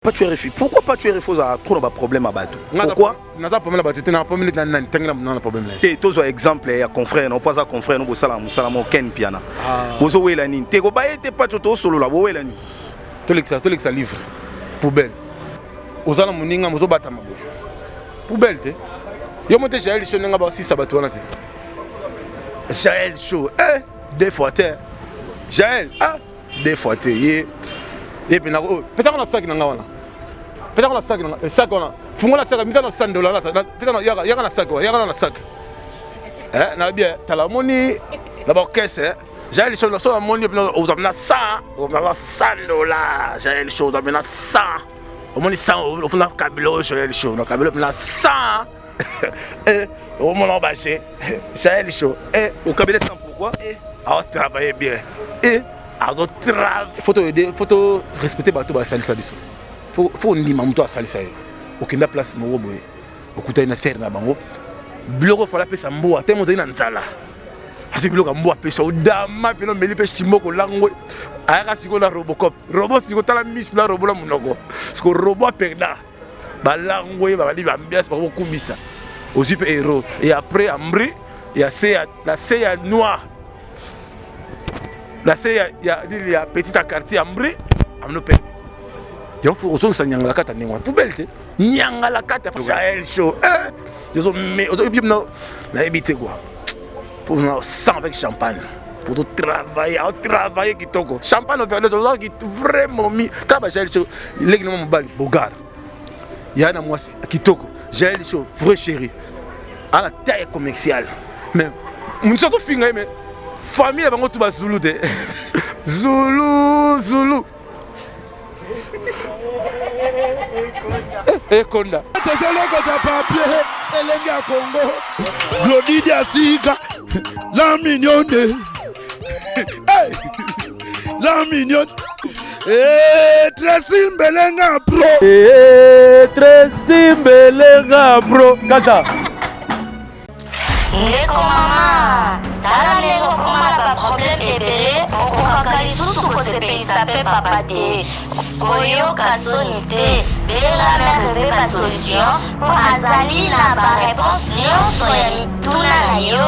Pas tu RFI. Pourquoi pas tu RFI a trop de problèmes à battre? Pourquoi? N'a pas problème à battre, n'a pas problème. T'es tous exemple ya confrère, non pas ça confrère, non bosala musala ken piana. Bozo wela ni. T'es ko ba été pas tout solo là, bo wela ni. Tolexa livre. Poubelle. Ozala muninga mozo bata mabo. Poubelle te. Yo monte Jaël Show nga ba 6 abattu wana te. Jaël Show, deux fois te. Jaël, deux fois te. Et puis, peut-être qu'on a ça qui n'a pas. Peut-être qu'on a ça qui n'a pas. Ça qu'on a. Faut la sac, mise en $100 là. Peut-être qu'on y a la sac, il y a la sac. Na bien, t'as la monnaie, la caisse. J'ai les choses, la monnaie, on a 100, on a $100. J'ai les choses, on a 100. On a 100, on a un cabelo, j'ai les choses, on a un cabelo, on a 100. On m'a embâché. J'ai les choses. Au cabelo 100 pourquoi? On travaille bien. Il faut respecter bateau ba salisa biso. Faut ndima muto asalisa yo. Okenda place mo boye. Okuta ina serre na bango. Biloko fala pesa mboa te mozo ina nzala. Asi biloko mboa pesa odama peno meli pe chimoko lango. Aya siko na Robocop. Robot siko tala misu la robot la munoko. Siko robot perda. Ba lango ba bali ba ambiance ba ko kubisa. Aussi pe héros et après Amri, il y a la CA noire. Là, il y a petit quartier Ambré, Amnopé. Il faut que ça nyanga la carte n'engwa poubelle te. Nyanga la carte Jaël Show. Ils ont mais aujourd'hui na éviter quoi. Faut nous sang avec champagne pour tout travailler qui toko. Champagne vers les autres qui vraiment mis. Quand Jaël Show, il est mon bal bogar. Il y a na moi qui toko. Jaël Show, vrai chéri. À la taille commerciale. Mais nous sommes tous finés mais famille avant tout bas Zulu de Zulu Konda Tezelo de papier elenga Congo Glody Diasiga la mignonne la mignonne Tracy Mbelenga bro kata Ndeko mama, tala lelo koma na problème ebele, okokaka lisusu kosepelisa pe papa te. Koyoka soni te, bela merve ba solution, po azali na ba réponse nyonso ya mituna na yo.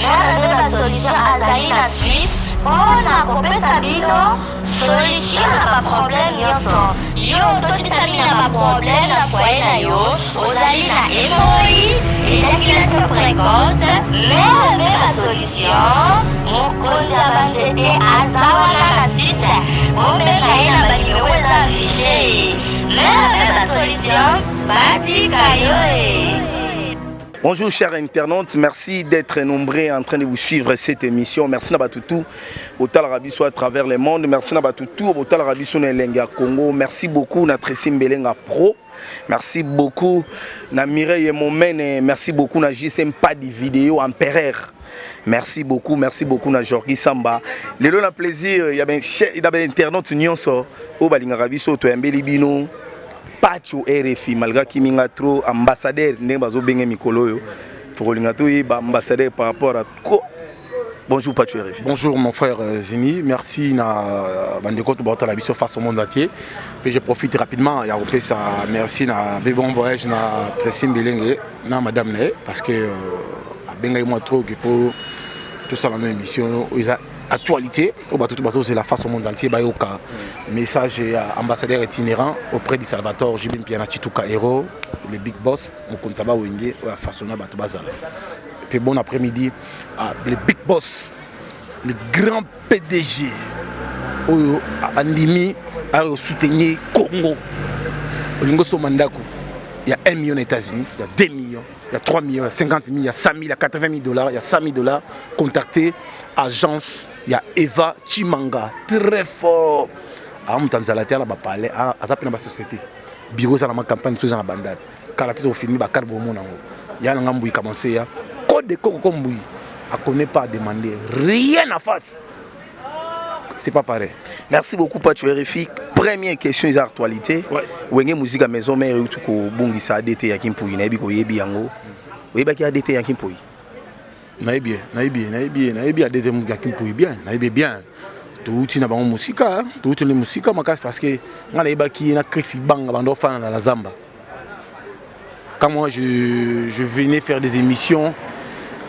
Merve ba solution azali na Suisse, pona kopesa bino solution na ba problème nyonso. Yo totisami na ba problème na foyer na yo, ozali na hémorroïde, éjaculation précoce, mais la solution, mon compte à banzete azawana na Suisse, mon bengaye na banyo eza affiché, mais la solution, bati kayo. Bonjour chers internautes, merci d'être nombreux en train de vous suivre cette émission. Merci Nabatoutou, Botal Rabiso à travers le monde. Merci Nabatoutou, Botal Rabiso Nelenga Congo. Merci beaucoup Tracy Mbelenga Pro. Merci beaucoup na Mireille Momene. Merci beaucoup na JSM pas de vidéo Empereur. Merci beaucoup na Jorgi Samba. Le long plaisir, il y a des internautes nyonso au Balinga Rabiso to Mbeli Bino. Pacho RFI malgré Kiminga trop ambassadeur Nembazo Benge Mikolo pour Lingato ambassadeur par rapport à Bonjour Pacho RFI. Bonjour mon frère Zini, merci na bandeko to bota la mission face au monde entier. Puis je profite rapidement ya repé ça merci na bon voyage na Tracy Mbelenga na madame né parce que benga moi trop qu'il faut tout ça dans l'émission actualité au bateau c'est la face au monde entier bayoka message ambassadeur itinérant auprès du Salvatore Jibin Piana Chituka héros le big boss mon kontaba wenge la façon bateau bazala. Puis bon après-midi le big boss le grand PDG oyo andimi a soutenir Congo olingo somandako il y a 1 million aux États-Unis, il y a 2 millions, il y a 3 millions, il y a 50 000, il y a 100 000, il y a 80 000 $, il y a 100 000 $. Contactez agence, il y a Eva Chimanga, très fort. À Tanzania, on va parler, à la société. Bureau, ça la campagne, sous la bandade. Quand la tête est finie, il y a il y a un gars qui a commencé. Code de Coco Komboui, elle ne connaît pas à demander rien à face. C'est pas pareil. Merci beaucoup Pacho RFI. Première question des actualités. Wenge musique à maison mais tout ko bongisa ADT ya Kimpouyi na yebi ko yebi yango. Oyeba ki ADT ya Kimpouyi. Na yebi ADT ya Kimpouyi bien, na yebi bien. touti na bango musika touti le musika makasi parce que ngana ibaki na Chris Banga bando fana na la Zamba. Quand moi je venais faire des émissions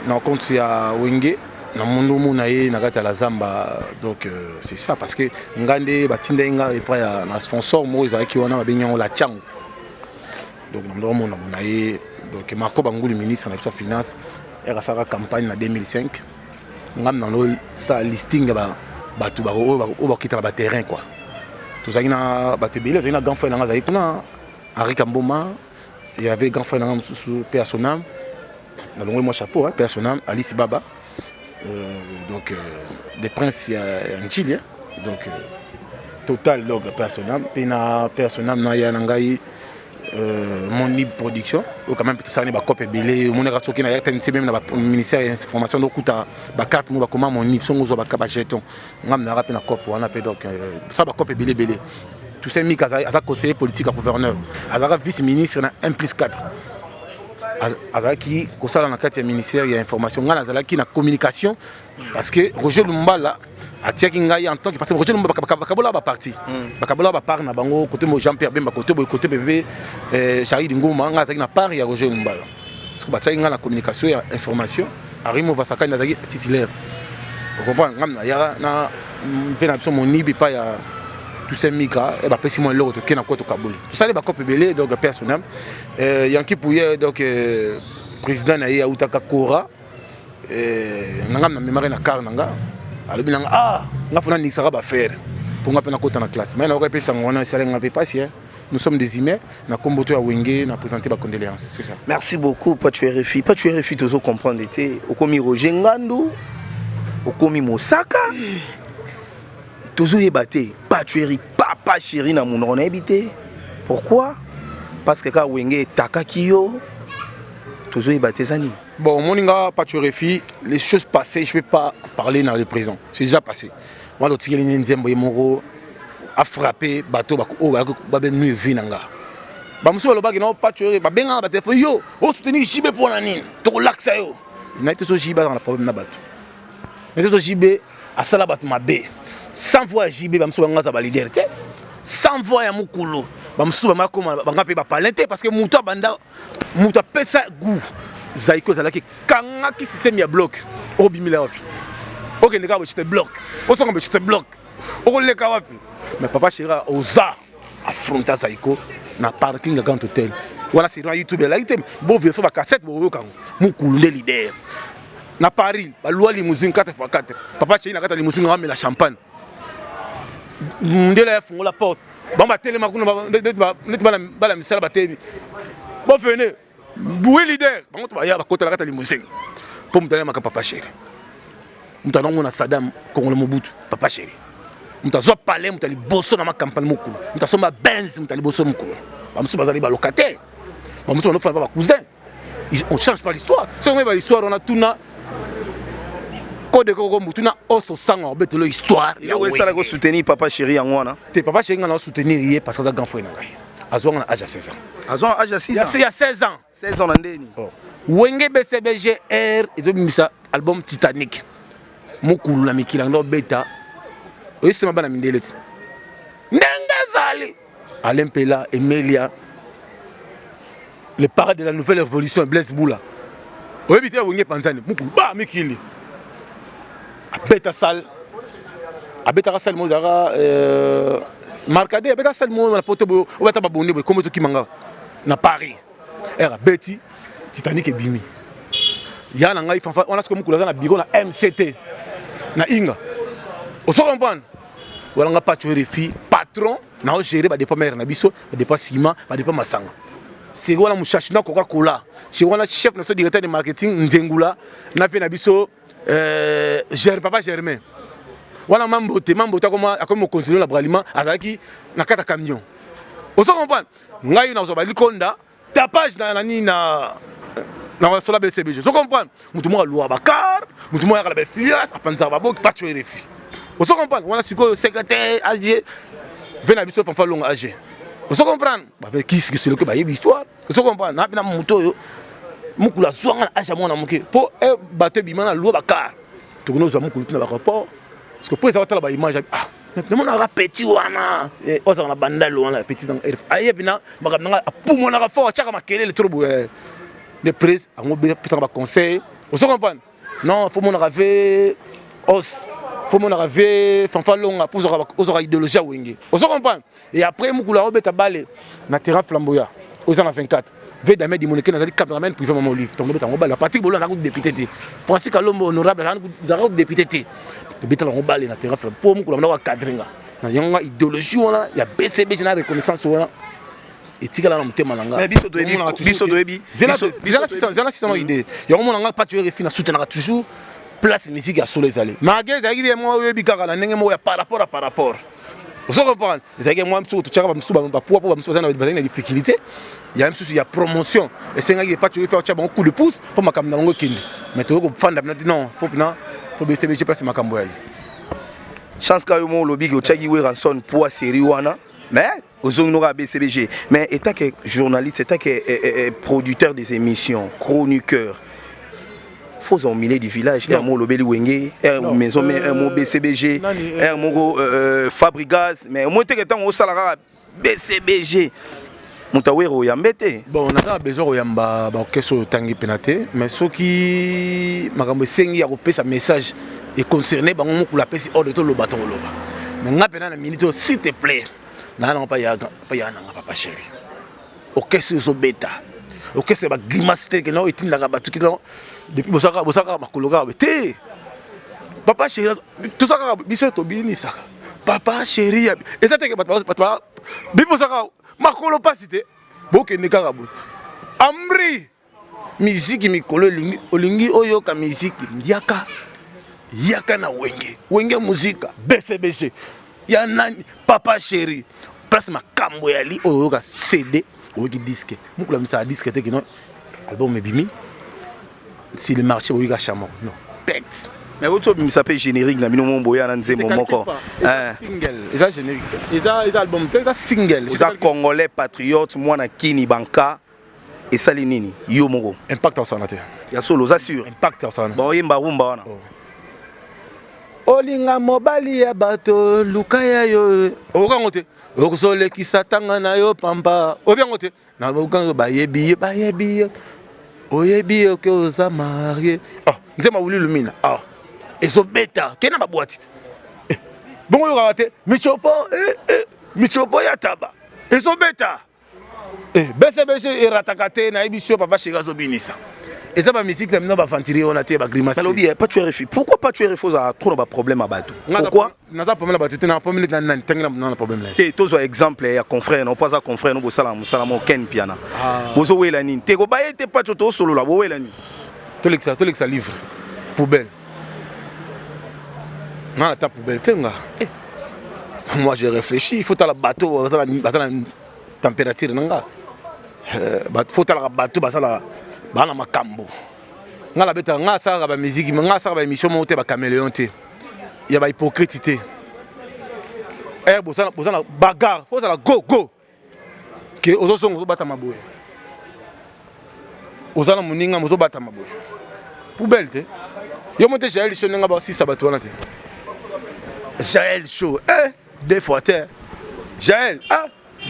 dans compte ya Wenge na mundo munaye na kata la Zamba, donc c'est ça parce que ngande batinda inga et pas na sponsor mo ezaki wana babenyango la Chango. Donc nous avons donc Marco Bangouli, ministre de la Finance, et a sa campagne en 2005. Nous avons ça listing de batu au quitter le terrain quoi. Tout ça il a battu billet, il a grand frère dans la Henri Kamboma, il y avait grand frère dans sous personnel. Nous avons moi chapeau hein, personnel Alice Baba. Donc des princes en Chili donc total donc personnel, puis na personnel na ya ngai mon libre production ou quand même peut ça n'est pas copie belé mon eraso qui na RTNC même na ministère de l'information donc ta ba carte mo ba comment mon libre songo zo ba ka jeton ngam na rapé na cop wana pe donc ça ba copie belé tout ça mi kaza asa conseiller politique à gouverneur azara vice ministre na 1+4 azara qui kosala na carte ministère il y a information ngala azala qui na communication parce que Roger Lumbala a tiaki ngai en tant que parti Roger Lumba bakabola ba parti bakabola ba part na bango côté mo Jean-Pierre Bemba côté bébé Charles Ngoma nga zaki na part ya Roger Lumbala parce que ba tiaki nga la communication et information arimo vasaka na zaki titulaire vous comprenez ngam na ya na pena biso monibi pa ya tout ces mika et ba pesi mo loko to kena ko to kabuli tout ça les ba copé belé donc personnel yanki pouye donc président na ya utaka kora ngam na mémoire na car nanga alors nga fona ni sera ba faire pour nga pena kota na classe mais na ko pesa ngona sala nga pe passer nous sommes des humains na komboto ya Wenge na présenter ba condoléances c'est ça. Merci beaucoup Patu RFI toujours comprendre été okomi Roger Ngandu okomi Mosaka toujours ébaté Patu RFI papa chéri na mon on habité pourquoi parce que ka Wenge takakiyo toujours ébaté zani. Bon, mon inga Patu RFI, les choses passées, je ne peux pas parler dans le présent. C'est déjà passé. Moi, l'autre, il y a frappé bateau, il vinanga. Bamuso le bagage non Patu RFI, benga bateau yo, o soutenir JB pour la nine, to laxa yo. Na été so JB dans le problème na bateau. Mais to JB à sala bateau mabe. Sans voix JB bamuso banga za liberté. Sans voix ya mukulu. Bamuso bamako banga pe ba palente parce que muto banda muto pesa goût. Zaiko zalaki kanga ki système ya bloc o bimila wapi OK ndeka bo chite bloc o songa bo chite bloc o leka wapi mais papa chéra oza affronter Zaiko na parking ya Grand Hotel voilà c'est dans YouTube là item bon vérifier ba cassette bo yo kango mukulu de leader na Paris ba loi limousine 4x4 papa chéri na kata limousine wa la champagne ndela ya fungo la porte ba ba télé makuna ba la misala ba télé bon venez boué leader bango to ba ya ba kota la kata limousine pour me donner ma papa chéri mutana ngona Saddam Kongolo Mobutu papa chéri mutazo parler mutali bosso na ma campagne mukulu mutasomba Benz mutali bosso mukulu ba musu bazali ba locataire ba musu no fa ba cousin on change pas l'histoire c'est même l'histoire on a tout na code ko mutuna oso sanga betelo histoire ya we sala ko soutenir papa chéri ngwana te papa chéri ngana soutenir yé parce que ça grand frère na ngai azonga na âge à 16 ans azonga âge à 6 ans il y a 16 ans 16 ans ndeni Wenge BCBGR ezobimisa album Titanic mukulu la mikila ndo beta oyisema bana mindeleti ndengazali Alain Pela Emilia le parrain de la nouvelle révolution Blaise Boula oyebite Wenge panzani mukulu ba mikili abeta sal abeta sal mozara marcade abeta sal mo na poto obata babonde comme to kimanga na Paris era beti Titanic ebimi ya na ngai fanfa on a ce que mukulu na bureau na MCT na inga o so comprendre wala nga Patu RFI patron na o gérer ba dépôt mère na biso ba dépôt ciment ba dépôt masanga c'est wala mushashi na Coca-Cola c'est wala chef na directeur de marketing Nzengula na pe na biso papa Germain wala mambote comme continuer la braliment azaki na kata camion o so comprendre ngai na zo ba likonda tapage na nani na sola BCBG so comprendre mutu mo loi bakar mutu mo ya la filias apanza ba bok Patu RFI o so comprendre wana siko secrétaire AG vena biso fanfa longa AG o so comprendre ba avec qui c'est le que ba yebi histoire o so comprendre na bina muto yo mukula zwanga AG mona muke po e bato bimana loi bakar to kono zo mukulu na ba rapport parce que pour ça va image mais mon petit wana oza na bandalo wana petit dans aye bina makamanga pour na fort chaka makelele trop de presse en pesa ba conseil on se comprend non faut mon rave os faut mon rave fanfalonga pour oza idéologie wenge on se comprend et après mukula obeta balé na terrain flamboya oza na 24 veille d'Ahmed Dimoneke nazali cameraman privé maman olive tombe beta ngobala Patrick Bolo na député te Francis Kalombo honorable na député te beta ngobala na terrain flamboya pour mukula na cadringa na yonga idéologie wana ya BCB na reconnaissance wana etikala na mutema nanga mais biso doyebi zela 600 idée yango mona nga pas tu refina soutenir toujours place musique ya solo ezali magé zaki bien moi oyebi kaka na ndenge mo ya par rapport vous comprenez zaki moi mso to chaka ba mso ba pour mso na bazana difficulté il y a même souci il y a promotion et c'est nga pas tu faire un coup de pouce pour makamna ngo kindi mais to ko fanda na non faut BCB place makambo yali chance ka yo mo lobby ko chaki we ranson pour série wana mais aux honorables BCBG mais étant que journaliste étant que producteur des émissions chroniqueur faut en milieu du village mo lobeli wenge maison mais mo BCBG mo Fabrigaz mais au moins que tant au salaire BCBG Moutawero yambete bon on a besoin yamba ba keso tangi penate mais ceux qui makambo sengi ya kopesa message et concerné bango mo kula pesi ordre to lo baton loba mais ngapena na minute s'il te plaît na pas ya nanga papa chéri OK so beta OK c'est ba grimace que non etinda ka batu ki non depuis bosaka makologa bete papa chéri tout ça ka biso to bini saka papa chéri et ça te que papa bipo saka makolo pasite boke nekaka bo amri musique mikolo olingi oyo ka musique yaka na wenge musique BCBG ya nani papa chéri place makambo ya li oyo ka CD oyo ki disque mukula misa disque te kino album ebimi si le marché oyo ka chamo non texte mais votre misa pe générique na bino momboya na nzembo moko single eza générique eza album te eza single eza congolais patriote mwana kini banka et sali nini yo moko impact osana te ya solo za sûr impact osana ba yemba rumba wana olinga mobali ya bato lukaya yo okango te okosolekisa tanga na yo pamba obiango te na okango bayebi oyebi ke oza marié nzema wuli lumina ezo beta kena babwati bongo yo kawate michopo ya taba ezo beta BCBG erataka te na ebisio papa chéri azobinisa eza ba musique na mino ba ventilier on a te ba grimace talobi pas tu RFI pourquoi pas tu RFI za trop na problème à bato pourquoi naza problème à bato te na problème na tengela na problème là te tozo exemple ya confrère non pas à confrère no bosala musala mo ken piana bozo wela nini te ko baye te pas to solo la bo wela nini to lexa livre poubelle na ta poubelle tenga moi j'ai réfléchi il faut la bateau la température nanga faut la bateau basala bana makambo ngala beta nga saka ba musique nga saka ba émission mo te ba caméléon te ya ba hypocrite te bosana bagarre faut la go que ozo songo bata maboye ozana muninga mozo bata maboye poubelle te yo monte Jaël Show nga ba 6 bato wana te Jaël Show deux fois te Jaël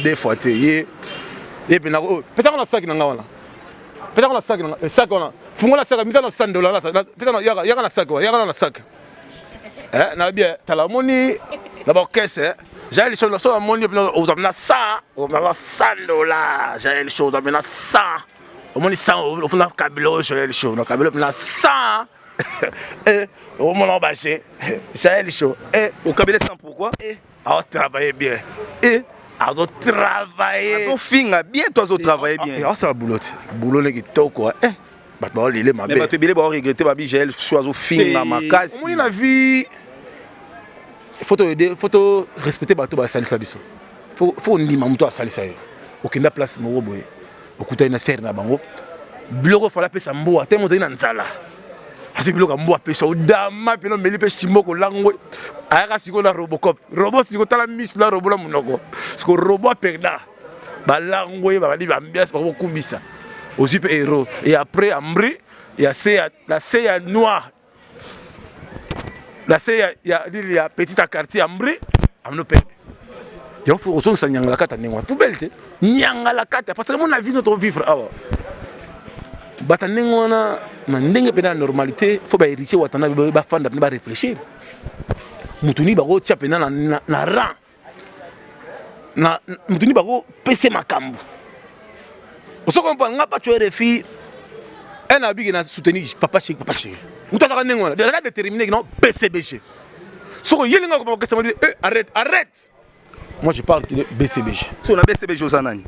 deux fois te ye pena pesa na sac nga wana pesa na sac wana fungola sac misa na $100 la pesa na yaka na sac na bien talamoni la ba caisse Jaël Show na so moni aux amena $100 Jaël Show amena 100 au moins 100 au fond Kabilo Jaël Show na Kabilo na 100 au moment bâché Jaël Show au Kabilo 100 pourquoi à travailler bien à travailler finga bien toi travailler bien ça boulot les kitoko bah les ma mais tu bilé ba regretter ba Jaël Show finga makasi on la vie faut respecter bato ba salisa biso faut ndima muto a salisa yo okenda place mo boye okuta na serre na bango biloko fala pesa mboa te moto ina nzala asi biloko mboa pesa odama peno meli pe chimoko langwe ayaka siko na robocop siko tala mis la robot la munoko siko robot perda ba langwe ba bali ba ambiance ba kubisa aussi pe héros et après amri il y a la noir Là c'est il y a petit quartier Ambré, amno père. Il faut aussi ça nyanga la carte n'engwa poubelle te. Nyanga la carte parce que mon avis notre vivre awa. Bata n'engwa na ndenge pena normalité, faut ba héritier watana ba fanda ba réfléchir. Mutuni ba go tia pena na rang. Na mutuni ba go PC makambo. Oso comprendre nga pas tu RFI. Un habit qui n'a soutenu papa chéri. Mouta ça n'engwa. De la déterminer non PCBG. Soko yelinga ko ba question arrête. Moi je parle de BCBG. So na BCBG Osanani.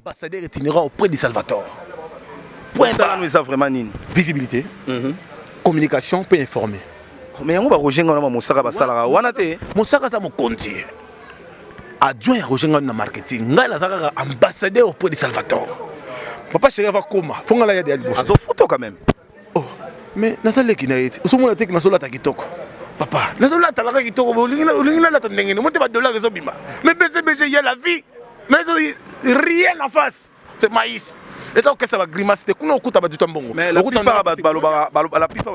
Ambassadeur itinérant auprès de Salvatore. Point ça nous a vraiment nini. Visibilité. Communication peut informer. Mais on va rejoindre na Mosaka basala wana te. Mosaka za mokonzi. Adjoint à rejoindre na marketing. Nga la zaka ambassadeur auprès de Salvatore. Papa chéri va koma. Fonga la ya de Alibos. Azo photo quand même. Oh. Mais na sala ki na yeti. Osomona te ki na sola ta kitoko. Papa, les gens là, tu as la qui t'ont volé, mais BCBG, il y a la vie, mais rien en face, c'est maïs. Et donc, ça va grimacer, tu mais la plupart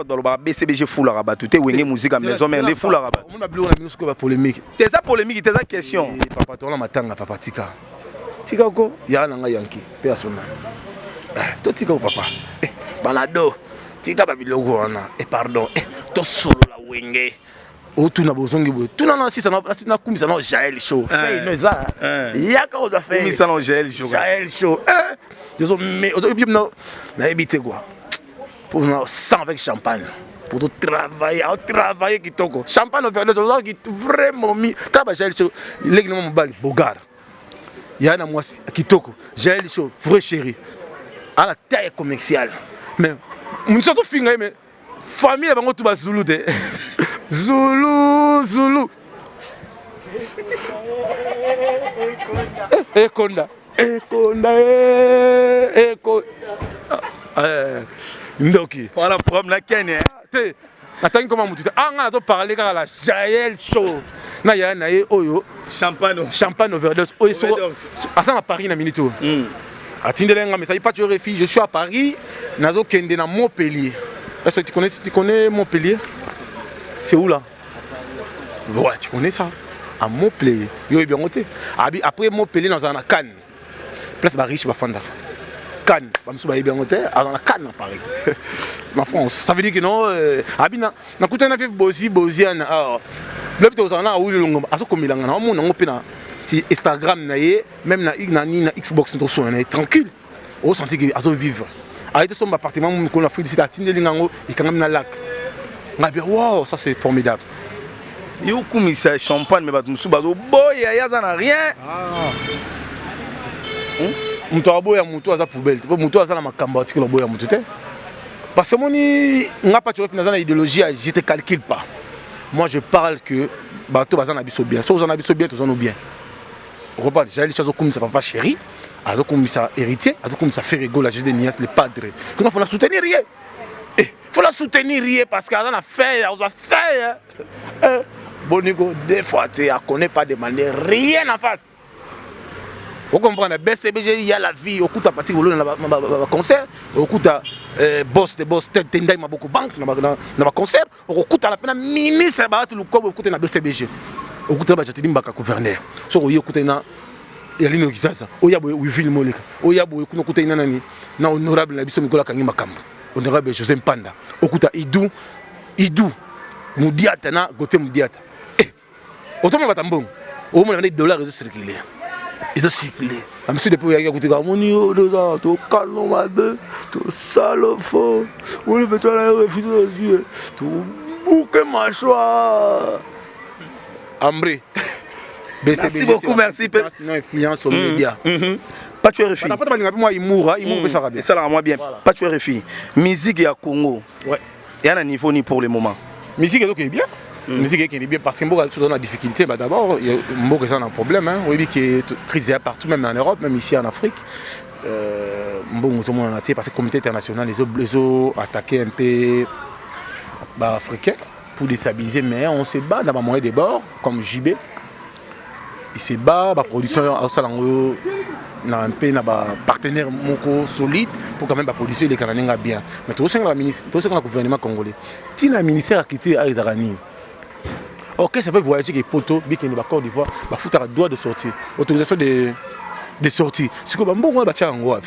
de BCBG fou la rabat, tu es wingé musique à maison, mais les fous la rabat. On a besoin de polémique. T'es ça polémique, t'es ça question. Papa, tu as matanga, papa, tika. Tika ko, il y a un yanki, personne. Toi, tika ko, papa. Balado, tika babilogo, et pardon. To solo la wenge o tuna bozongi boy tuna na sisa na kumisa na Jael show fait neza yaka o da fait kumisa na Jael show yo mais o bien na éviter quoi faut na sang avec champagne pour tout travailler kitoko champagne au verre de qui vraiment mi taba Jael show legi na mobali bogar yana mwasi kitoko Jael show vrai chéri à la taille commerciale mais nous sommes finga mais famille bango tout Zulu de Zulu Ekonda Ndoki voilà problème na Kenya te attends comment mutu anga to parler car la Jael show na ya na ye oyo champagne overdose oyo so asa à Paris na minute atindelenga mais ça y pas tu refus je suis à Paris nazo kende na Montpellier. Est-ce que tu connais Montpellier? C'est où là? Ouais, tu connais ça? À Montpellier. Yo bien noté. Après Montpellier dans la Cannes. Place riche va fanda. Cannes, ba msu ba bien noté dans la Cannes à Paris. Ma France, ça veut dire que non na kutana vivre boziana. Alors, le petit ozana ou le longo. Aso komilanga na mo na ngopena si Instagram na ye, même na Xbox to so na tranquille. Au senti que aso vivre. Arrêtez son appartement, on a fait des sites il y a quand même un lac. Wow, ça c'est formidable. Il y a comme ça champagne mais tu me boy ya ça rien. Muto boya muto aza poubelle. Muto aza na makamba article boya muto te. Parce que moni n'a pas tu refais na idéologie, je te calcule pas. Moi je parle que bateau bazana biso bien. So bazana biso bien, tous on bien. On repart déjà les choses comme ça papa chéri. Azo comme ça héritier, azo comme ça fait rigoler la de Nias le padre. Donc faut la soutenir rien. Faut la soutenir rien parce qu'elle a fait, on va faire. Bonigo des fois tu connais pas demander rien en face. Vous comprenez BCBG il y a la vie au coup ta partie dans le concert, au coup ta boss tête tendai ma beaucoup banque dans le concert, au coup ta la peine ministre ba tu le quoi au coup na BCBG. Au coup ta ba jatini mbaka gouverneur. So au coup na yalino kizaza oya boy wivil moleka oya boy kuno kuta ina nani na honorable na biso Nicolas Kangi makambo honorable José Mpanda okuta idu mudiata na gote mudiata otoma batambongo au moins les dollars ils ont circulé monsieur depuis ya kutika moni o doza to calme mabe to salofo on veut toi la refus to bouquet mâchoire Ambré. Merci beaucoup, merci. Non, influence aux médias. Pas tu RFI. Moi, il mourra, ça va bien. Ça va moi bien. Pas tu RFI. Musique à Congo. Ouais. Il y a un niveau ni pour le moment. Musique est bien. Musique est bien parce que Mboka a une difficulté. D'abord, Mboka a un problème. Oui, qui est crise partout, même en Europe, même ici en Afrique. Mboka a été parce que la communauté internationale les ont attaqué un peu africains pour déstabiliser, mais on se bat dans les moyens de bord, comme JB. Il se bat, la production na un peu na partenaire moko solide pour quand même la production les Canadiens bien. Mais tout ça la ministre, tout ça le gouvernement congolais. Tina ministère a quitté à Izarani. Ok, ça veut voyager avec Poto, Bikini, Côte d'Ivoire, il faut avoir droit de sortie, autorisation de sortie. C'est comme un bon bâtiment en Guadeloupe.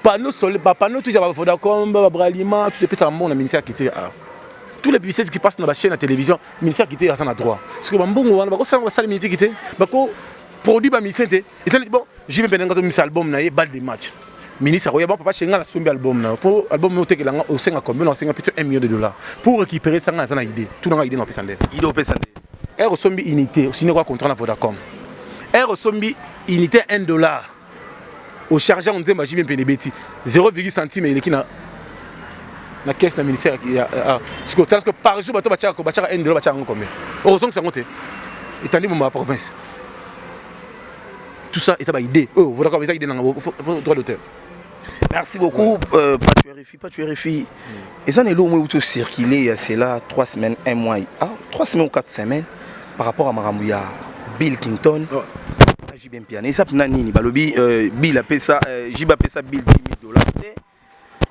Panneau solaire, panneau tout ça, Vodacom, Bralima, tout les pays ça mon ministère qui était. Tous les publicités qui passent dans la chaîne de télévision, le ministère qui était à son droit. C'est comme un bon on va ça le ministère qui était, produit par ministère était. Ils ont dit bon, j'ai même pendant que album na balle de match. Ministre a papa chez la sombi album na pour album noté que au sein à combien on s'est peut-être $1 million pour récupérer ça dans idée. Tout dans idée dans Pesande. Il est Pesande. Elle ressemble unité, au cinéma contrat na Vodacom. Elle ressemble unité $1. Au chargeur on dit bah j'ai bien payé bêtis 0,1 centime il est qui na caisse na ministère qui parce que par jour bato bachaka $1 bachaka combien. Heureusement que ça monte. Et tandis mon province. Tout ça est une idée. Oh, vous avez idée dans le droit d'auteur. Merci beaucoup, pas tu RFI. Et ça, nous avons circulé, c'est là 3 semaines, 1 mois, 3 semaines ou 4 semaines par rapport à Maramouya, Bill Clinton. J'ai bien piané. Ça, Nani, Bill a payé ça, Jiba payé ça, Bill $10 000.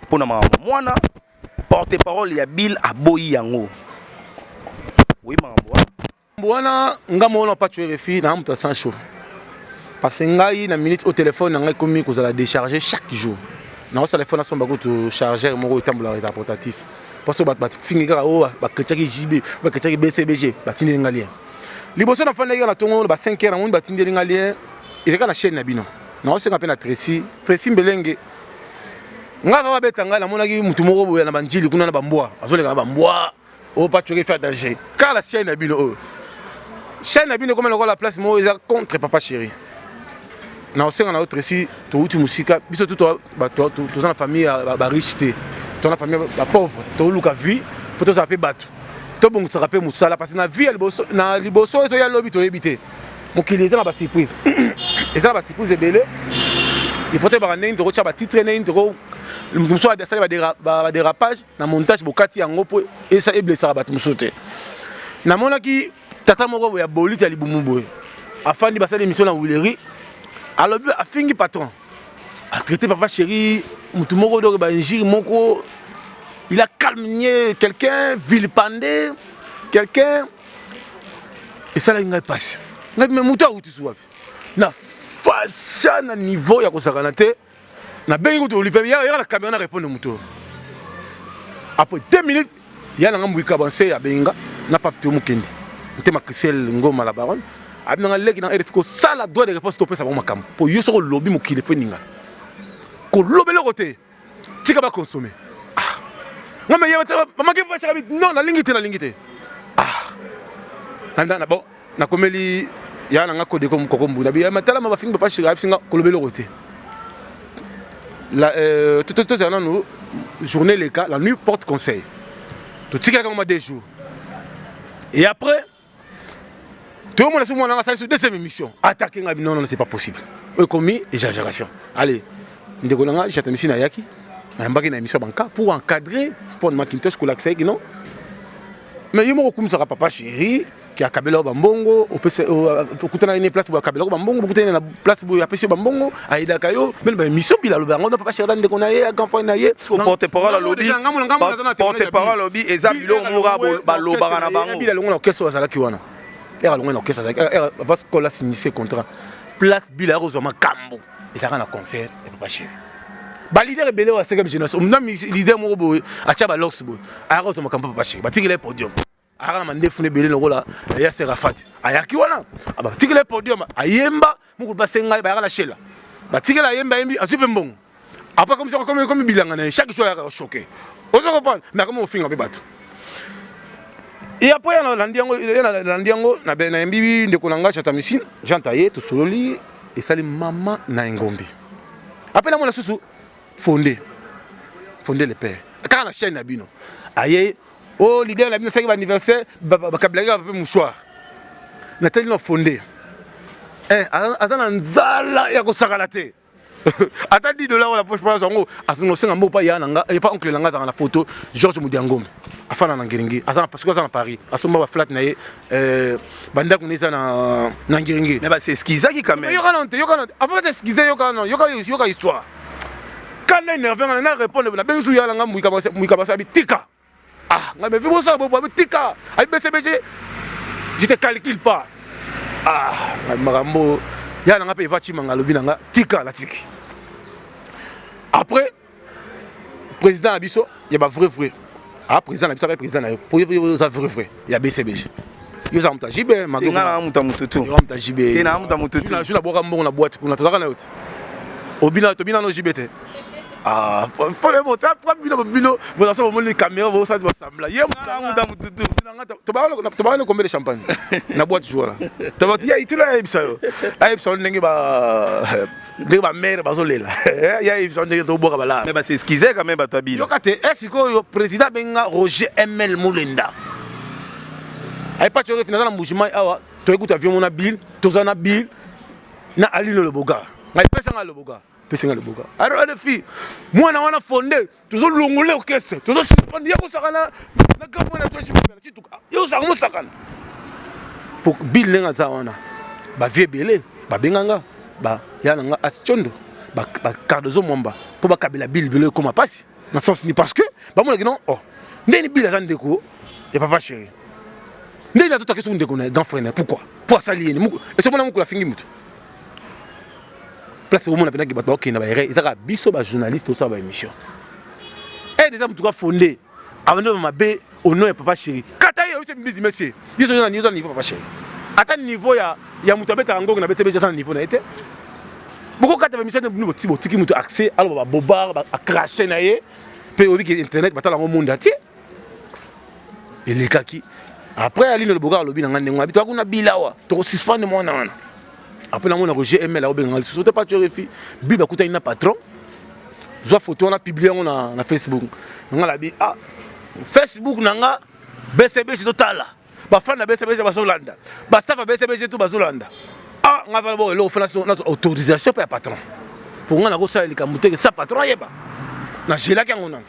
Pour Maramouya, porte-parole, il y a Bill à Boyango. Oui, Maramouya. Maramouya, pas tu RFI, n'a pas sans chaud. Parce que ngai na minute au téléphone ngai komi ko la décharger chaque jour. Na au téléphone son bako to charger mo ko tambola réserve portatif. Parce que bat fingira o ba ketchaki JB, ba ketchaki BCBG, ba tindi ngalien. Liboso na fanda na tongo ba 5 heures na mon ba tindi ngalien. Il est na chaîne na bino. Na o se ngapena Tracy Mbelenge. Nga ba beta ngala monaki mutu moko boya na banjili kuna na bambwa. Azoleka na bambwa. O pas tu faire danger. Car la chaîne na bino o. Chaîne na bino comme la place mo ils contre papa chéri. Na osenga na autre ici to uti musika biso tout to na famille ba riche te to na famille ba pauvre to luka vie pour to saper batu to bon ça rappelle musala parce na vie na liboso ezo ya lobby to ebité mokili eza na ba surprise eza na ba surprise belé il faut te ba nene to cha ba titre nene to muso a sala ba dérapage na montage bokati yango po et ça blessera batu musote na monaki tata moko ya bolite ya libumumbo afandi ba sala émission na Willery. Alors, a fini patron. A traité papa chéri, il a calmé quelqu'un, vilipendé quelqu'un. Et ça, il a passé. Mais mouton où tu sois. Na face à niveau, il y a quoi na bengi to Olivier, il y a la caméra répond au mouton. Après 2 minutes, il y a un homme qui a avancé à Benga, n'a pas pu moukendi. Il était ma Christelle Ngoma la baronne. Abina leki na RFI ko sala droit de réponse topé ça ba makam pour yo so lobby mo kile feninga ko lobby le côté tika ba consommer ngame yeba mama ke ba chabi non na lingite na bon na komeli ya na ngako de ko mbu na bi matala ma ba finga ba shira finga ko lobby le côté la tout ça nous journée les cas la nuit porte conseil tout tika comme 2 jours et après tout le monde a sur mon sur deuxième émission. Attaquer non, c'est pas possible. Commis exagération. Allez, ndeko j'attends ici na yaki. Na mbaki na émission banka pour encadrer Sport Macintosh ko l'accès non. Mais yemo ko kumisa papa chéri qui a kabelo bambongo au PC pour kutana une place pour kabelo bambongo pour kutana na place pour apesi bambongo aida kayo ben ba émission bila lo bango papa chéri ndeko na ye grand na ye porte-parole à lobby. Porte-parole lobby ezabilo mura ba lo bana bango. Bila lo ngona keso za la kiwana. Elle a l'ongé dans caisse avec elle va se coller signer contrat place Bilaro Zoma Kambo et ça rend un concert et pas cher ba leader belé wa 5e génération on a leader mo boy a tcha ba lox boy a Zoma Kambo pas cher ba tigile podium a rana mande fune belé no la ya Serafat ayaki wana ba tigile podium ayemba mo ko ba senga ba la shela ba tigile ayemba yembi a super bon après comme ça comme bilanga na chaque jour ya choqué on se comprend mais comment on finit bateau. Et après, il y a Landiango, na mbibi ndeko nanga chatamisi, jantaye to sololi et sali mama na ngombi. Après la susu fondé le père. Quand la chaîne na bino. Aye, oh leader la bino ça anniversaire, ba kablaga ba mouchoir. Na teli no fondé. Azana nzala ya ko sakalate. Ata $10 la poche pour zango, asono senga mbo pa ya nanga, et pas oncle nanga za na poto Georges Mudiangombe. Afana na Ngiringi, azana parce que azana Paris, asomba ba flat na ye banda kunisa na Ngiringi. Mais bah c'est skizaki quand même. Yo kanante. Avant de skizer yo ka histoire. Quand na énervé na répondre na benzu ya nga muika basa bitika. Ah, ngabe vibo sa bo bitika. Ay BCBG. je te calcule pas. Ah, Marambo, il y a un peu de mangalobi nanga, tika la tiki. Après, président Abisso, il y a vrai. Ah, président Abisso, président Abisso, pour vrai. Il y a BCBG. Il y a un JB, il y a un JB. Il y a un boîte, on a tout Obina, Tobina no JBT. Ah, faut le monter, pour bino, vous avez ça, les caméras, vous savez, ça me l'a. Tu vas combien de champagne? Na boîte jour là. Tu vas dire, tu l'as ça. Ça, on n'est pas. N'est mère, pas là. Il y a une chose de boire là. Mais c'est ce qu'ils aient quand même à ta bille. Est-ce que le président Benga Roger ML Moulenda? Aïe pas tu refais dans le mouvement, tu écoutes avion mon habile, tu as un habile, na Ali le boga. Aïe pas ça le boga. Le boga. Alors les filles, moi on a fondé, toujours l'ongolais au caisse, toujours suspendu, yako sakana, na gapo na toi tu tout. Yo sakamo sakana. Pour bill lenga za wana. Ba vie belé, ba benganga, ba yana nga aschondo, ba cardozo momba. Pour ba kabila bill belé comme passe. Dans sens ni parce que ba mon non, oh. Ndeni bill za ndeko, et papa chéri. Ndeni a tout question ndeko na grand frère, pourquoi? Pour s'allier, et c'est mon amour la fingi mutu. Place où on a bien qui na baire ils a biso ba journaliste au ça ba émission et des hommes tout fondé avant de m'abe au nom de papa chéri kata yo c'est me dit monsieur ils sont dans niveau papa chéri à niveau ya mutabeta ngoko na BCBG à niveau na été beaucoup kata ba émission nous tiki mutu accès alors ba bobar ba cracher na ye pe obi ki internet batala ngo monde ati et les kaki après ali le bogar lobi na ngane ngabito akuna bilawa to suspendre moi na wana. Après, on a Roger ML à Obengal. Si vous n'avez pas de refus, Bible a un patron. Soit photo, on a publié na Facebook. On a dit, ah, Facebook, on a BCBG total. Bah, fan de BCBG Bazolanda. Bah, staff à BCBG tout Bazolanda. Ah, on a d'abord notre autorisation pour le patron. Pour on a reçu les camoutés, ça patron, il y a pas. On a gelé qui on a.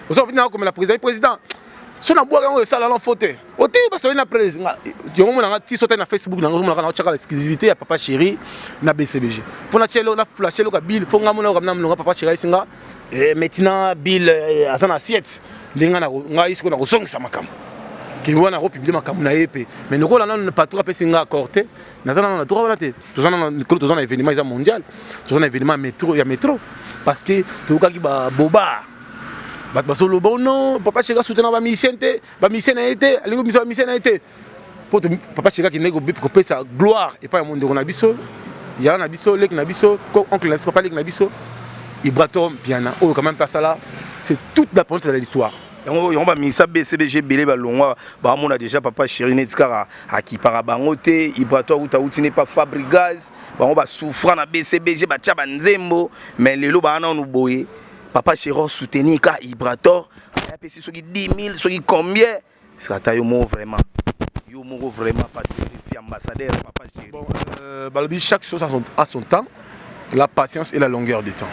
Vous savez, comme la président. Si on a boire on ça là faute. Oti parce que na président. Tu on a ti sauter na Facebook na on a chaka l'exclusivité à papa chéri na BCBG. Pour na chelo na flasher le bill faut nga mona na papa chéri singa et maintenant bill azana assiette ndinga na isiko na kosongisa makam. Ki wana ko publier makam na épée. Mais nous là non pas trop singa accordé. Na zana na trop balate. Tous on a événement mondial. Tous on a événement métro, il y a métro parce que tout ka ki ba boba. Basolo bono papa chega soutenir ba mission a été alingo mission a été pour papa chega qui nego bip ko sa gloire et pas monde na biso ya na biso lek na biso oncle na biso papa lek na biso Ibratom piana oh quand même pas ça là c'est toute la ponte de l'histoire on va misa BCBG belé ba longwa ba mona déjà papa chéri netikara aki para bangote Ibratom uta n'est pas Fabrigaz ba on va souffrir na BCBG ba tia ba nzembo mais lelo ba na nous boyer. Papa chéri soutenir ka Ibrator a payé ce qui 10 000 ce qui combien ça ta yo mo vraiment pas de ambassadeur papa chéri bon balobi chaque chose a son temps la patience et la longueur du temps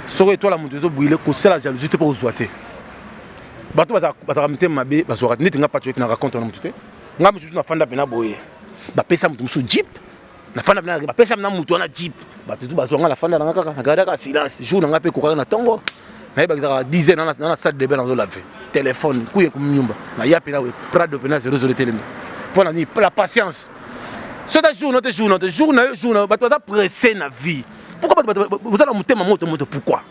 sore toi la montezo bouiller ko c'est la jalousie te pour zoater bato ba ramete mabe ba zoater neti nga pas tu na raconte na mutute nga mutu na fanda pena boye ba pesa mutu musu jeep na fanda na ba pesa na mutu na jeep ba tout ba zonga la fanda na kaka garder ka silence jour na ngape ko na tongo na ba za dizaine na salle de bain na zo laver téléphone kuye ku nyumba na ya pena we prado pena 00 télé pour la patience ce jour na ba to pressé na vie pourquoi vous allez monter ma moto pourquoi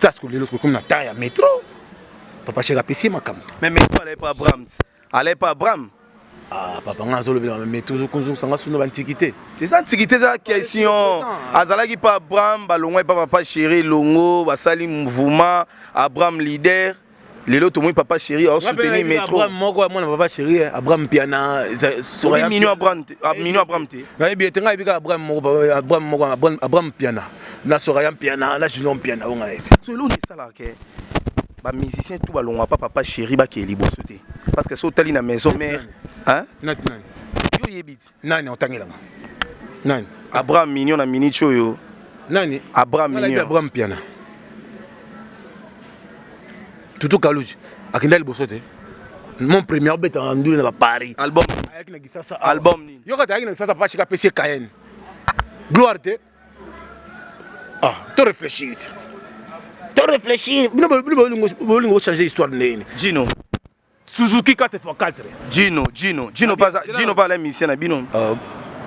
ça ce que les autres comme na taille métro papa chéri PC makam mais allez pas Abraham. Ah, papa, on a mais toujours qu'on s'en va sur nos antiquités. C'est ça, antiquité, c'est la question. Azalaki pas Abraham, Balongo, papa chéri, Longo, Basali mouvement, Abraham leader. Les autres, moi, papa chéri, a soutenu métro. Abraham, moi, papa chéri, Abraham Piana, Soria Mignon Abraham. Mais bien, tu as Abraham Piana. La Soria Piana, la Julien Piana. C'est l'eau de ça là, ok. Bah, musicien, tout ballon, papa chéri, bah, qui est libre sauté. Parce que c'est au tali na maison mère. Hein? Non. Yo yebit. Non, on tangi là. Non. Abraham Mignon na minicho yo. Non. Abraham Mignon. Abraham Piana. Tout Kalouji. Akindali bosote. Mon premier bête en Andoule na Paris. Album. Album ni. Yo kata akina sasa pa chika PC KN. Gloire te. Ah, tu réfléchis. Tu réfléchis. Vous changer l'histoire de Gino. Suzuki 4x4. Gino pas la mission na bino.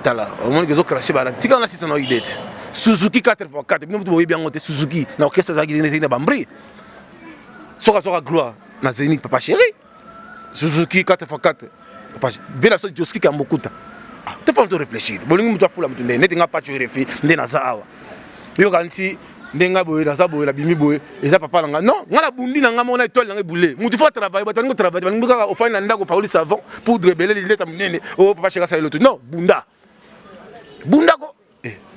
Tala, au moins que zo craché bala. Tika na 600 idée. Suzuki 4x4. Bino boye bien ngote Suzuki. Na orchestre za gizine na bambri. Soka gloire na Zénith papa chéri. Suzuki 4x4. Papa, vela so Joski kambokuta. Tu faut réfléchir. Bolingi mutu afula mutu ndene tinga pas tu réfléchir ndena zawa. Yo kansi ndenga boye na sabo la bimi boye eza papa nanga non ngala bundi nanga mona étoile nanga boulé mutu faut travailler ba tango travailler ba ngaka au final ndako Pauli savon pour rebeller les lettres munene oh papa cheka sa l'autre non bunda ko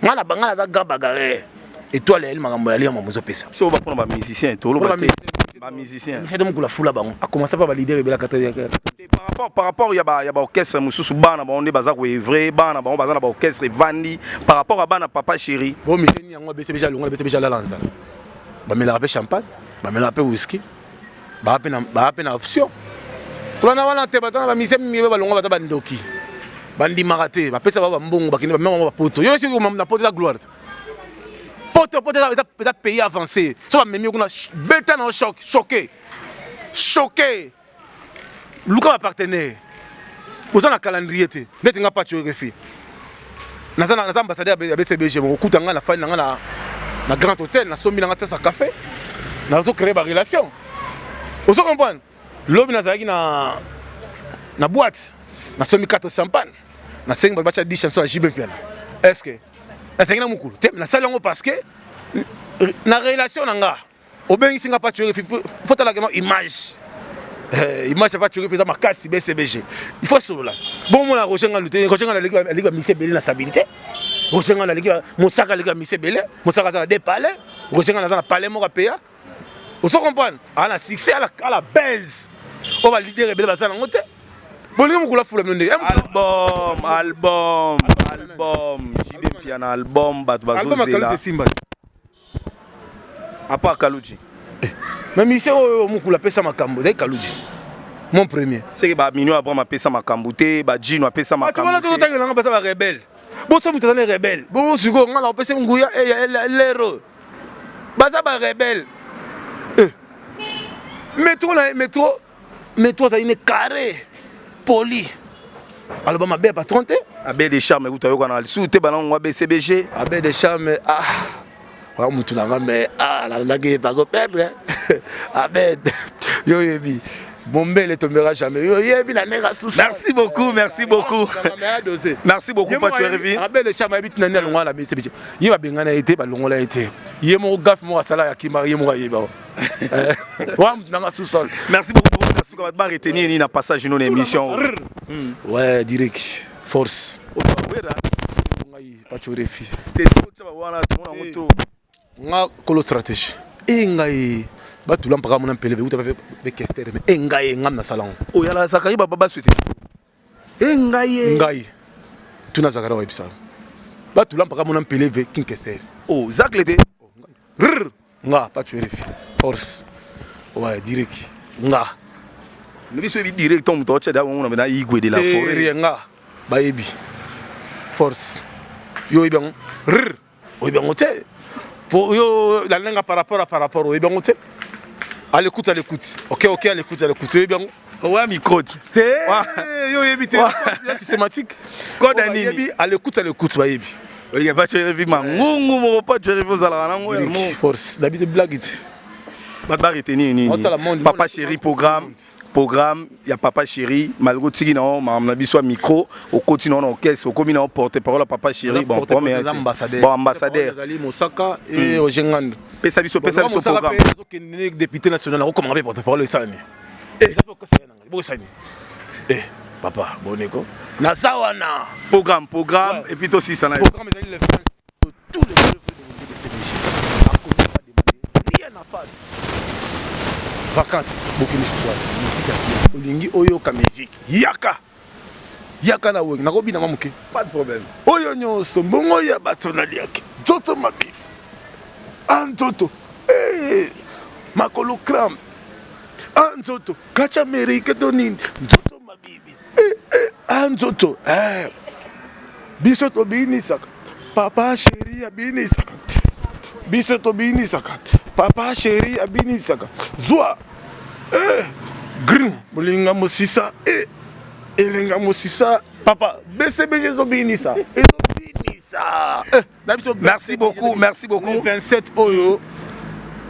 ngala bangala za gabagare étoile elle makambo ya liama mozo pesa so ba pona ba musicien to lo ba musicien c'est donc la foula bango a commencé par valider rebela 4 par rapport il y a orchestre mususu bana ba on est baza ko vrai bana ba on baza na ba orchestre vandi par rapport à bana papa chéri bon misheni yango BCB jalonga BCB jalalanza ba mela pe champagne ba mela pe whisky ba pe na option kulana wana te batana ba mise mibe balonga bata bandoki bandi marate ba pesa ba mbongo ba kini ba mema ba poto yo si na poto la gloire poto da pays avancé so ba memi kuna beta na choqué Luka va partenaire. Vous avez un calendrier. Vous avez un patch refi. Nous avons un ambassadeur à BCBG. Nous avons un fan dans un grand hôtel. Nous avons un café. Nous avons créé une relation. Vous comprenez? L'homme nous a une boîte. Nous avons 4 champagne. Nous avons 10 chansons à JB Piana. Est-ce que nous avons un peu de salon parce que la relation au bien ici, il faut avoir une image. Image pas tu refais ma casse BCBG. Il faut cela. Bon mon Roger nga lutter, Roger nga la ligue Michel Belé la stabilité. Roger nga la ligue Moussa la ligue Michel Belé, Moussa la des palais, Roger nga la palais mon paya. Vous comprenez? À la succès à la base. On va leader rebelle bazana ngote. Bon les mo la foule monde. Album. JB Piana album bat bazozela. À part Kaluji. Mais Michel Mukula pesa makambo, c'est Kaluji. Mon premier. C'est que ba Mignon après ma pesa makambo te, ba Gino pesa makambo. Tu vois là tu nga pesa ba rebelle. Bon so mutana rebelle. Bon suko nga la pesa nguya l'héros. Baza ba rebelle. Métro ça une carré poli. Alors ma belle pas trompé. Abel des charmes écoute yo kana sous te balan ngwa BCBG. Abel des charmes wa mutu na mais la guerre pas au perdre. Abel yo yebi. Mon bel ne tombera jamais. Yo yebi na nera sous. Merci beaucoup. Merci beaucoup Paturevi. Abel des charmes habite na ngwa la BCBG. Yeba bengana été ba longola été. Yemo gaf mo sala ya kimari yemo yeba. Wa mutu na sous-sol. Merci beaucoup. Merci beaucoup de retenir ni na passage dans l'émission. Ouais, direct. Force. Paturevi. Nga kolo stratégie engai batula mpaka mona mpeleve uta be kester mais engai ngam na salon o yala zakari baba souhaité engai tuna zakara websa batula mpaka mona mpeleve king kester o zaklete nga pas tu refi force ouais direct nga ne biso bi direct on to tcheda on na igwe de la forêt nga ba yebi force yo ibang o ibang hotel pour yo la langue par rapport au bien à l'écoute OK à l'écoute yo bien ouais micro yo éviter systématique code anime yebi à l'écoute ba yebi il y a pas tu revi mangungu mo pas tu revi za la ngo force la bite blague ba retenir ni papa chéri programme il y a papa chéri malgré tiki non ma biso micro au continent en orchestre au commun en porte-parole papa chéri bon ambassadeur Azali Mosaka et Ojengando pesa biso programme député national au comment porte-parole ça papa boneko na sawana programme et puis aussi ça programme les le tous les rien à face vacances beaucoup de soir musique olingi oyo ka musique yaka na wengi nakobi na mamuke pas de problème oyo nyoso mbongo ya batona liaki toto mabi antoto makolo kram antoto kacha amerika donini toto mabibi antoto biso to bini saka papa chéri abini saka biso to bini saka papa chéri abini saka zwa Grin, Bolinga Mosisa, Elenga Mosisa, papa, BCBG Zobinisa, Merci beaucoup, merci beaucoup. 27 Oyo,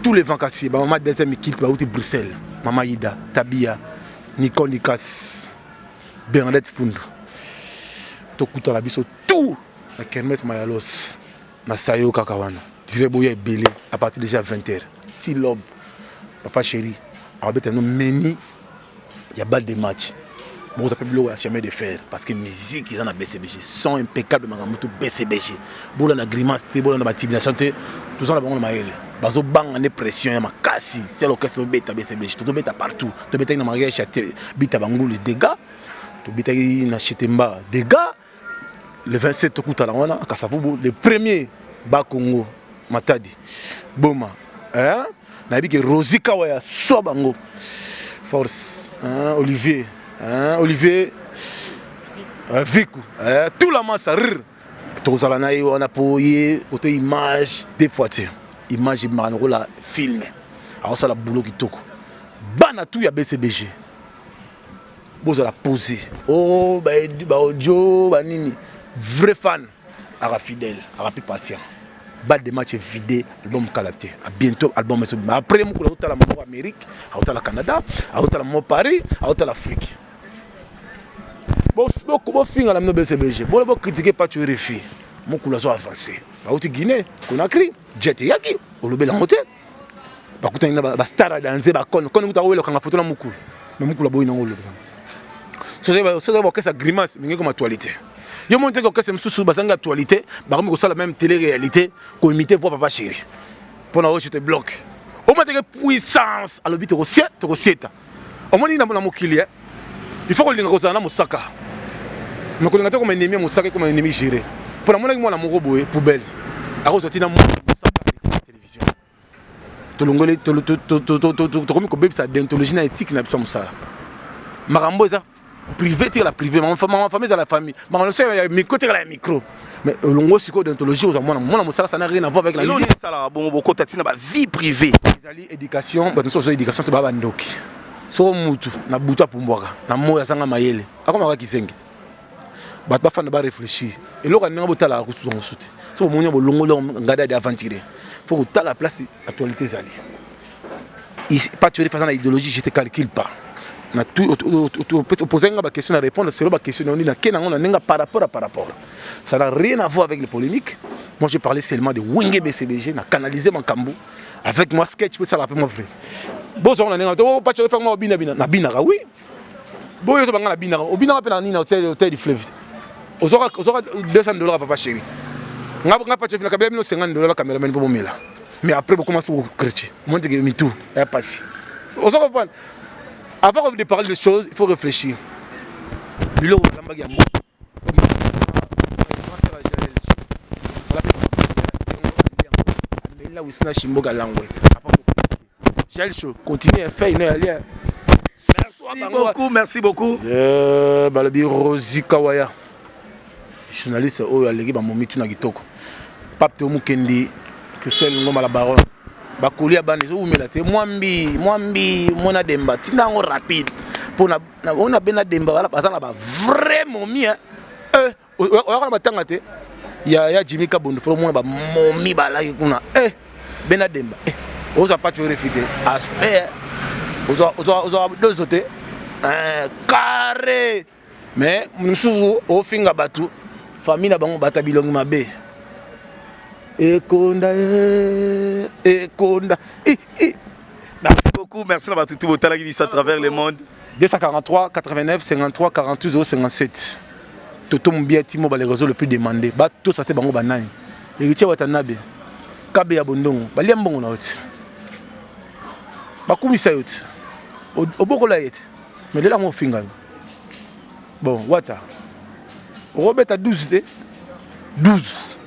tous les vacanciers, maman deuxième équipe, Bruxelles, maman Ida, Tabia, Nicole Nikas, Bernadette Poundou, Tokuta la biso, tout, la Kermesse Mayalos, Masayo Kakawana, Tireboya et Belé, à partir déjà 20h. Tilob, papa chéri, Arbet un meni, il y a balle de match. Bon, ça peut bloquer à chemin de fer parce que la musique ils ont BCBG, son impeccable de BCBG. Bon, on a grimace, bon, on a tibulation, tout ça on a bon maël. Bazo bang en pression, ya makasi, c'est l'orchestre beta BCBG, tout beta partout. Tout beta na mariage beta bangouli dégâts, tout beta na Chetemba dégâts. Le 27 Tokuta la wana Kasavubu, le premier Bakongo Matadi. Boma, hein? Na bi que Rosika wa so bango. Force, hein, Olivier. Hein, Olivier Viku, tout la masse rire. Tout ça là, on a posé côté image des fois, image marano la film. Alors ça la boulot qui toko. Bana tout ya BCBG. Bozo la poser. Oh ba audio ba nini. Vrai fan, ara fidèle, ara plus patient. Bas de match vidé, album calaté. À bientôt album après mon coup la mon Amérique, à la Canada, à la mon Paris, à l'Afrique. Bon, comment finir la BCBG? Bon, on va critiquer pas tu refus. Mon coup là avancé. Bah au Guinée, Conakry, Jet Yaki, au lobby la montée. Bah quand on a star danser, bah quand on a oué le quand photo la moukou. Mais moukou la boy non le. Ça va que ça grimace, mais comme actualité. Yo monte que c'est sous basanga actualité, bah comme ça la même télé-réalité, qu'on imite voix papa chéri. Pour na je te bloque. Au moins de puissance, à l'obit au ciel, au ciel. Au moins il na mokili. Il faut que les gens na musaka. Mais quand on a comme ennemi musaka comme ennemi géré. Pour la monnaie moi la moko boé poubelle. À cause de musaka la télévision. To longole to comme ko bébé ça déontologie na éthique na biso musala. Marambo ça privé tire la privé, ma famille à la famille. Ma on sait micro tire la micro. Mais longo siko déontologie aux moi musaka ça n'a rien à voir avec la musique. Ça là bon beaucoup tatina ba vie privée. Les éducation, bah nous sommes éducation to ba bandoki. So mutu na buta pumbwaka na moya sanga mayele akoma kisengi bat ba fana ba réfléchir et loka ninga botala ku su ngusute so monya bolongolo ngada de aventurer faut que la place actualité zali pas tu face à l'idéologie je te calcule pas na tout poser nga ba question à répondre c'est la question on dit na kena on ninga par rapport ça n'a rien à voir avec les polémiques. Moi j'ai parlé seulement de Wenge BCBG na canaliser mon kambu avec moi sketch pour ça la moi vrai. Bon on a ninga pas tu faire moi bina na bina oui bon yo banga na bina obina pe na nina hôtel du fleuve osora $200 papa chéri nga pas tu faire kabela $50 caméraman pour momela mais après beaucoup commence à critiquer monte que mitou est passé osora pas avant de parler de choses il faut réfléchir bilo lamba ya mo là où c'est Chimboga Langwe. Continue à faire une alliance. Merci beaucoup. Balabi Rosi Kawaya. Journaliste au allégué ba momi tuna kitoko. Pape Tomu Kendi que celle ngoma la baronne. Ba kolia bani zo umela te mwambi mona demba tina ngo rapide. Pona on a bena demba wala bazana ba vraiment mi hein. On ba tanga te. Ya Jimmy Kabondo fo mona ba momi bala kuna. Bena demba. Oza pas tu refiter aspect oza deux autres carré mais nous au finga batu famille na bango bata bilongi mabe ekonda merci beaucoup merci na batu tout botala qui vit à travers le monde 243 89 53 48 057 toto mbia timo ba les réseaux le plus demandé ba tout ça te bango banani héritier watanabe kabe ya bondongo ba liambongo na oti bakumisa yote obokola yete mais là mon finga bon wata Robert a 12 te 12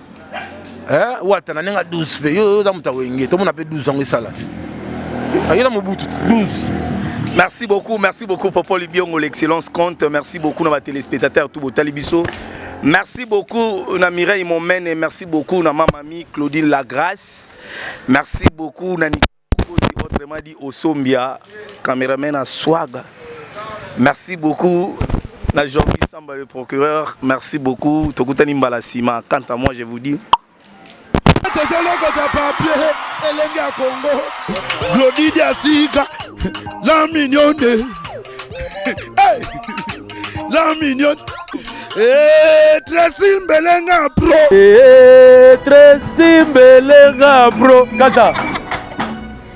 wata na nenga 12 pe yo za muta wenge to mona pe 12 ans esala ayela mobutu 12. Merci beaucoup Popo Libiongo l'excellence compte. Merci beaucoup nos téléspectateurs tout botali biso. Merci beaucoup na Mireille Momen et merci beaucoup na ma mamie Claudine Lagrasse. Merci beaucoup na autrement dit au Sombia, caméraman à Swaga. Merci beaucoup. Najorki Samba le procureur, merci beaucoup. Tokutani Mbalasima. Quant à moi, je vous dis. Glody Diasiga, la mignonne. La mignonne. Tracy Mbelenga Pro. Tracy Mbelenga Pro. Kata.